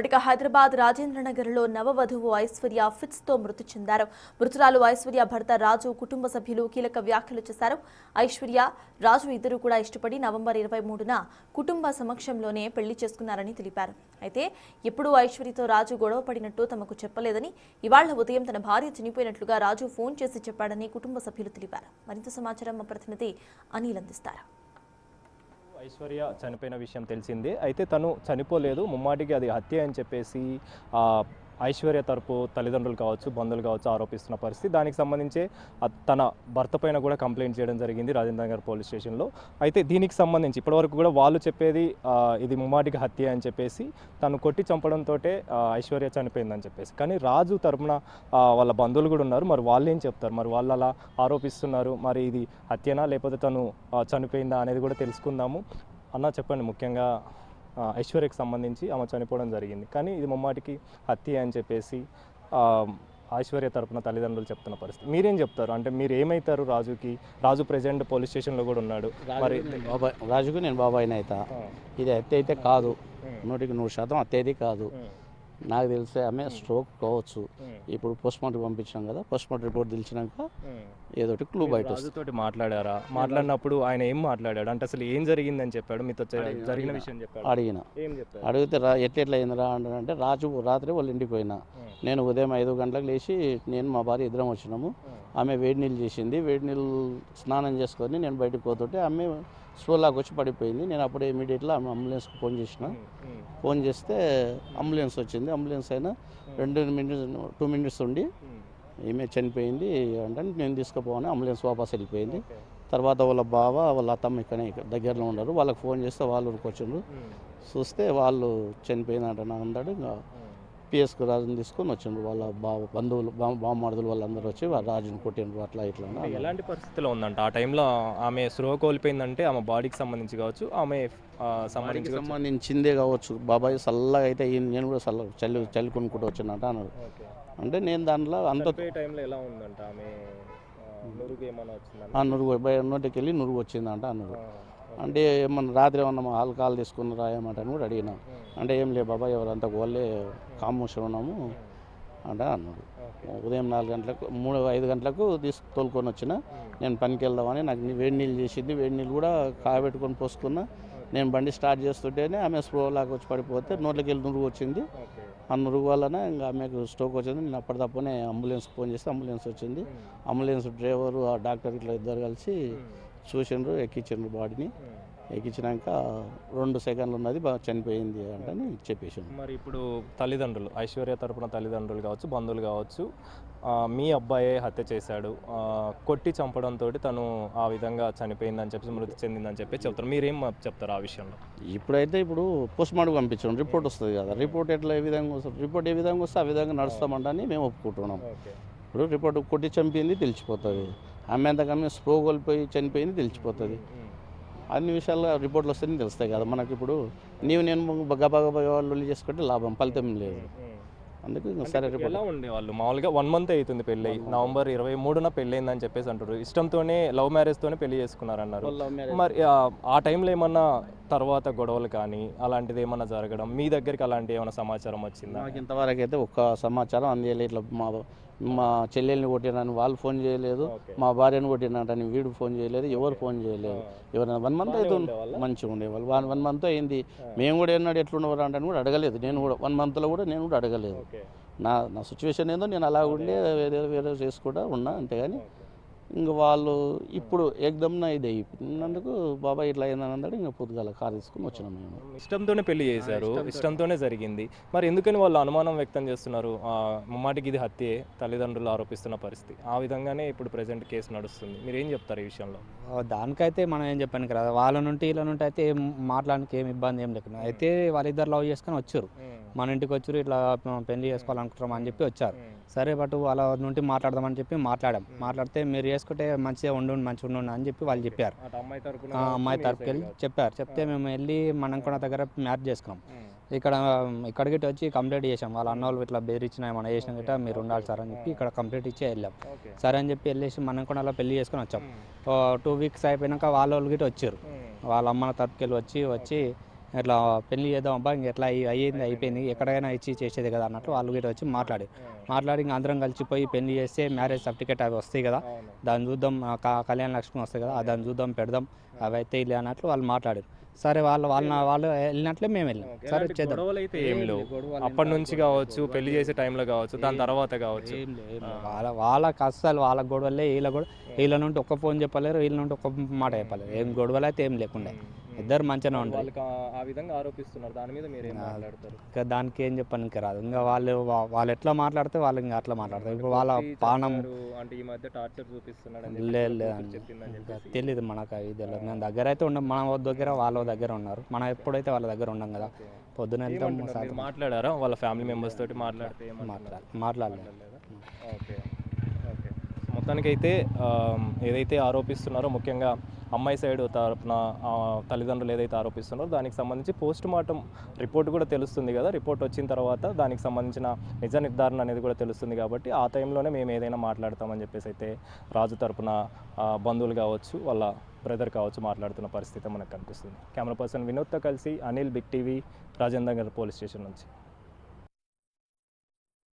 ఇక హైదరాబాద్ రాజేంద్రనగర్లో నవవధువు ఐశ్వర్య ఫిట్స్తో మృతి చెందారు. మృతురాలు ఐశ్వర్య భర్త రాజు కుటుంబ సభ్యులు కీలక వ్యాఖ్యలు చేశారు. ఐశ్వర్య రాజు ఇద్దరు కూడా ఇష్టపడి నవంబర్ 23న కుటుంబ సమక్షంలోనే పెళ్లి చేసుకున్నారని తెలిపారు. అయితే ఎప్పుడూ ఐశ్వర్యతో రాజు గొడవ పడినట్టు తమకు చెప్పలేదని, ఇవాళ ఉదయం తన భార్య చనిపోయినట్లుగా రాజు ఫోన్ చేసి చెప్పాడని కుటుంబ సభ్యులు తెలిపారు. మరింత సమాచారం మా ప్రతినిధి అనిల్ అందిస్తారు. ఐశ్వర్య చనిపోయిన విషయం తెలిసిందే. అయితే తను చనిపోలేదు, ముమ్మాటికి అది హత్య అని చెప్పేసి ఐశ్వర్య తరపు తల్లిదండ్రులు కావచ్చు, బంధువులు కావచ్చు ఆరోపిస్తున్న పరిస్థితి. దానికి సంబంధించి తన భర్త పైన కూడా కంప్లైంట్ చేయడం జరిగింది రాజేంద్రనగర్ పోలీస్ స్టేషన్లో. అయితే దీనికి సంబంధించి ఇప్పటివరకు కూడా వాళ్ళు చెప్పేది ఇది ముమ్మాటికి హత్య అని చెప్పేసి, తను కొట్టి చంపడంతో ఐశ్వర్య చనిపోయిందని చెప్పేసి. కానీ రాజు తరపున వాళ్ళ బంధువులు కూడా ఉన్నారు. మరి వాళ్ళు ఏం చెప్తారు, మరి వాళ్ళు అలా ఆరోపిస్తున్నారు, మరి ఇది హత్యనా లేకపోతే తను చనిపోయిందా అనేది కూడా తెలుసుకుందాము. అన్న చెప్పండి, ముఖ్యంగా ఐశ్వర్యకు సంబంధించి ఆమె చనిపోవడం జరిగింది, కానీ ఇది ముమ్మాటికి హత్య అని చెప్పేసి ఐశ్వర్య తరపున తల్లిదండ్రులు చెప్తున్న పరిస్థితి. మీరేం చెప్తారు, అంటే మీరు ఏమవుతారు రాజుకి? రాజు ప్రెజెంట్ పోలీస్ స్టేషన్లో కూడా ఉన్నాడు. మరి రాజుకు నేను బాబాయిని అవుతా. ఇది హత్య అయితే కాదు, 100% హత్య అయితే కాదు. నాకు తెలిసే ఆమె స్ట్రోక్ కావచ్చు. ఇప్పుడు పోస్ట్మార్టం పంపించాం కదా, పోస్ట్మార్టం రిపోర్ట్ తెలిసినాక ఏదో క్లూ బయట రాజుతోటి మాట్లాడారా? మాట్లాడినప్పుడు ఆయన ఏం మాట్లాడాడు, అంటే అసలు ఏం జరిగిందని చెప్పాడు? మీతో జరిగిన విషయం చెప్పాడు? అడిగితే ఎట్లా అయిందిరా అంటే, రాజు రాత్రి వాళ్ళ ఇంటికి పోయినా, నేను ఉదయం 5 గంటలకు లేచి నేను మా భార్య ఇద్దరం వచ్చినాము. ఆమె వేడి నీళ్ళు చేసింది, వేడి నీళ్ళు స్నానం చేసుకొని నేను బయటకు పోతుంటే ఆమె స్లోలాగా వచ్చి పడిపోయింది. నేను అప్పుడే ఇమీడియట్గా ఆమె అంబులెన్స్కి ఫోన్ చేసిన. ఫోన్ చేస్తే అంబులెన్స్ వచ్చింది. అంబులెన్స్ అయినా 2 మినిట్స్ ఉండి ఈమె చనిపోయింది అంటే నేను తీసుకుపోవని అంబులెన్స్ వాపస్ వెళ్ళిపోయింది. తర్వాత వాళ్ళ బావ వాళ్ళ అత్తమ్మ ఇక్కడ దగ్గరలో ఉన్నారు. వాళ్ళకి ఫోన్ చేస్తే వాళ్ళు వచ్చిండ్రు. చూస్తే వాళ్ళు చనిపోయిందంట అన్నాడు. ఇంకా పిఎస్కు రాజుని తీసుకొని వచ్చిండ్రు. వాళ్ళ బంధువులు బామ్మర్దులు వాళ్ళందరూ వచ్చి రాజుని కొట్టిండ్రు. అట్లా ఇట్లా ఎలాంటి పరిస్థితిలో ఉందంట ఆ టైంలో? ఆమె స్పృహ కోల్పోయిందంటే ఆమె బాడీకి సంబంధించి కావచ్చు, ఆమె సంబంధించిందే కావచ్చు. బాబాయ్ చల్లగా అయితే నేను కూడా చల్లి కొనుక్కుంటూ వచ్చిందంట అన్నాడు. అంటే నేను దాంట్లో అంత టైంలో ఎలా ఉందంట ఆమె? నోటికి వెళ్ళి నురుగు వచ్చిందంట అన్నాడు. అంటే ఏమన్నా రాత్రి ఏమన్నా ఆల్కహాల్ తీసుకున్నారా ఏమంటాను కూడా అడిగినా. అంటే ఏం లే బాబా, ఎవరంతా వాళ్ళే కామోషన్ ఉన్నాము అంటే అన్నాడు. ఉదయం 4 గంటలకు 5 గంటలకు తోలుకొని వచ్చిన. నేను పనికి వెళ్దామని నాకు వేడి నీళ్ళు చేసింది. వేడి నీళ్ళు కూడా కాయబెట్టుకొని పోసుకున్నా. నేను బండి స్టార్ట్ చేస్తుంటేనే ఆమె స్ప్రోలాగా వచ్చి పడిపోతే నోట్లోకి వెళ్ళి నురుగు వచ్చింది. ఆ నురుగు వలన ఇంకా ఆమెకు స్ట్రోక్ వచ్చింది. నేను అప్పటిదప్పునే అంబులెన్స్కి ఫోన్ చేస్తే అంబులెన్స్ వచ్చింది. అంబులెన్స్ డ్రైవరు ఆ డాక్టర్ ఇట్లా ఇద్దరు కలిసి చూసిండ్రు, ఎక్కించిండ్రు. బాడీని ఎక్కించినాక 2 సెకండ్లు ఉన్నది బాగా చనిపోయింది అంటే చెప్పేసాను. మరి ఇప్పుడు తల్లిదండ్రులు, ఐశ్వర్య తరపున తల్లిదండ్రులు కావచ్చు, బంధువులు కావచ్చు, మీ అబ్బాయే హత్య చేశాడు, కొట్టి చంపడంతో తను ఆ విధంగా చనిపోయిందని చెప్పి, మృతి చెందిందని చెప్పి చెప్తారు. మీరేం చెప్తారు ఆ విషయంలో? ఇప్పుడు పోస్ట్మార్టం పంపించాం, రిపోర్ట్ వస్తుంది కదా. రిపోర్ట్ ఏ విధంగా వస్తుంది, రిపోర్ట్ ఏ విధంగా వస్తే ఆ విధంగా నడుస్తామంటని మేము ఒప్పుకుంటున్నాం. ఇప్పుడు రిపోర్ట్ కొట్టి చంపింది తెలిసిపోతుంది, ఆమె ఎంతకన్నా స్ప్రో కోల్పోయి చనిపోయింది తెలిసిపోతుంది. అన్ని విషయాల్లో రిపోర్ట్లు వస్తేనే తెలుస్తాయి కదా మనకి. ఇప్పుడు నేను గబా వాళ్ళు చేసుకుంటే లాభం, ఫలితం లేదు. అందుకు సరే రిపోర్ట్. ఎలా ఉండేవాళ్ళు మామూలుగా 1 మంత్ అవుతుంది పెళ్ళి, నవంబర్ 23న పెళ్ళయిందని చెప్పేసి అంటారు. ఇష్టంతోనే లవ్ మ్యారేజ్తోనే పెళ్లి చేసుకున్నారన్నారు. మరి ఆ టైంలో ఏమన్నా తర్వాత గొడవలు కానీ అలాంటిది ఏమన్నా జరగడం, మీ దగ్గరికి అలాంటి ఏమైనా సమాచారం వచ్చిందా? నాకు ఇంతవరకు అయితే ఒక్క సమాచారం అందలేదు. ఇట్లా మా చెల్లెల్ని కొట్టినని వాళ్ళు ఫోన్ చేయలేదు, మా భార్యను కొట్టినని వీడు ఫోన్ చేయలేదు, ఎవరు ఫోన్ చేయలేదు. ఎవరైనా 1 మంత్ అయితే మంచిగా ఉండేవాళ్ళు. 1 మంత్ అయింది. మేము కూడా ఏమన్నాడు ఎట్లుండేవారు అంటే కూడా అడగలేదు. నేను కూడా 1 మంత్లో కూడా నేను కూడా అడగలేదు. నా సిచ్యువేషన్ ఏందో నేను అలా ఉండే వేరే చేసుకుంటా ఉన్నా, అంతేగాని ఇంక వాళ్ళు ఇప్పుడు ఏకదమ్న ఇది అయిపోయినందుకు బాబాయ్ ఇట్లా అయిందని అన్నాడు. ఇంకా పొద్దుగాల కారు తీసుకుని వచ్చినాం. మేము ఇష్టంతోనే పెళ్లి చేశారు, ఇష్టంతోనే జరిగింది. మరి ఎందుకని వాళ్ళు అనుమానం వ్యక్తం చేస్తున్నారు? ముమ్మాటికి ఇది హత్యే తల్లిదండ్రులు ఆరోపిస్తున్న పరిస్థితి. ఆ విధంగానే ఇప్పుడు ప్రెజెంట్ కేసు నడుస్తుంది. మీరు ఏం చెప్తారు ఈ విషయంలో? దానికైతే మనం ఏం చెప్పాను కదా, వాళ్ళ నుండి ఇలా నుండి అయితే మాట్లాడడానికి ఏం ఇబ్బంది ఏం లేకుండా. అయితే వాళ్ళిద్దరు లవ్ చేసుకొని వచ్చారు, మన ఇంటికి వచ్చారు, ఇట్లా పెళ్లి చేసుకోవాలనుకుంటాం అని చెప్పి వచ్చారు. సరే బట్ వాళ్ళ నుండి మాట్లాడదామని చెప్పి మాట్లాడితే మీరు చేసుకుంటే మంచిగా ఉండు అని చెప్పి వాళ్ళు చెప్పారు. అమ్మాయి తరపుకి వెళ్ళి చెప్పారు. చెప్తే మేము వెళ్ళి మనం కూడా దగ్గర మ్యాచ్ చేసుకున్నాం. ఇక్కడికి వచ్చి కంప్లీట్ చేసాం. వాళ్ళ అన్న వాళ్ళు ఇట్లా బెదిరించిన ఏమన్నా చేసిన గిట్ట మీరు ఉండాలి సార్ అని చెప్పి ఇక్కడ కంప్లీట్ ఇచ్చి వెళ్ళాం. సరే అని చెప్పి వెళ్ళేసి మనం కూడా అలా పెళ్లి చేసుకొని వచ్చాం. 2 వీక్స్ అయిపోయినాక వాళ్ళ వాళ్ళు గిట్ట వచ్చారు. వాళ్ళ అమ్మ తరపుకి వెళ్ళి వచ్చి ఇట్లా పెళ్లి చేద్దాం అబ్బా ఇంక ఎట్లా అయ్యింది అయిపోయింది ఎక్కడైనా ఇచ్చి చేసేది కదా అన్నట్లు వాళ్ళు కూడా వచ్చి మాట్లాడి ఇంక అందరం కలిసిపోయి పెళ్లి చేస్తే మ్యారేజ్ సర్టిఫికేట్ అవి వస్తాయి కదా, దాన్ని చూద్దాం, కళ్యాణ లక్ష్మి వస్తాయి కదా, దాన్ని చూద్దాం పెడదాం, అవి అయితే ఇలా అన్నట్లు వాళ్ళు మాట్లాడారు. సరే వాళ్ళు వెళ్ళినట్లే మేము వెళ్ళాం. సరే చేద్దాం. గొడవలు అయితే ఏం లేవు అప్పటి నుంచి కావచ్చు, పెళ్లి చేసే టైంలో కావచ్చు, దాని తర్వాత కావచ్చు. ఏం లేదు. వాళ్ళకి అస్సలు వాళ్ళ గొడవలే, వీళ్ళ నుండి ఒక్క ఫోన్ చెప్పలేరు, వీళ్ళ నుండి ఒక్క మాట చెప్పలేరు. ఏం గొడవలు అయితే ఏం లేకుండా ఇద్దరు మంచిగానే ఉండాలి. వాళ్ళకి ఆ విధంగా ఆరోపిస్తున్నారు, దాని మీద మీరు ఏం మాట్లాడతారు? ఇంకా దానికి ఏం చెప్పాను ఇంకా రాదు. ఇంకా వాళ్ళు ఎట్లా మాట్లాడితే వాళ్ళు ఇంకా అట్లా మాట్లాడతారు. ఇప్పుడు వాళ్ళ పానం అంటే ఈ మధ్య టార్చర్ చూపిస్తున్నాడు తెలియదు మనకు, అవి తెలియదు. నేను దగ్గర అయితే ఉండం, మన దగ్గర వాళ్ళ దగ్గర ఉన్నారు, మనం ఎప్పుడైతే వాళ్ళ దగ్గర ఉండం కదా. పొద్దున వెళ్తాం. మాట్లాడారా వాళ్ళ ఫ్యామిలీ మెంబర్స్ తోటి? మాట్లాడితే మాట్లాడలేదు. Okay okay. మొత్తానికైతే ఏదైతే ఆరోపిస్తున్నారో, ముఖ్యంగా అమ్మాయి సైడ్ తరపున తల్లిదండ్రులు ఏదైతే ఆరోపిస్తున్నారో దానికి సంబంధించి పోస్ట్ మార్టం రిపోర్ట్ కూడా తెలుస్తుంది కదా. రిపోర్ట్ వచ్చిన తర్వాత దానికి సంబంధించిన నిజ నిర్ధారణ అనేది కూడా తెలుస్తుంది కాబట్టి ఆ టైంలోనే మేము ఏదైనా మాట్లాడతామని చెప్పేసి అయితే రాజు తరపున బంధువులు కావచ్చు, వాళ్ళ బ్రదర్ కావచ్చు మాట్లాడుతున్న పరిస్థితి మనకు కనిపిస్తుంది. కెమెరా పర్సన్ వినోద్తో కలిసి Anil, big TV, Rajendra Nagar police station నుంచి.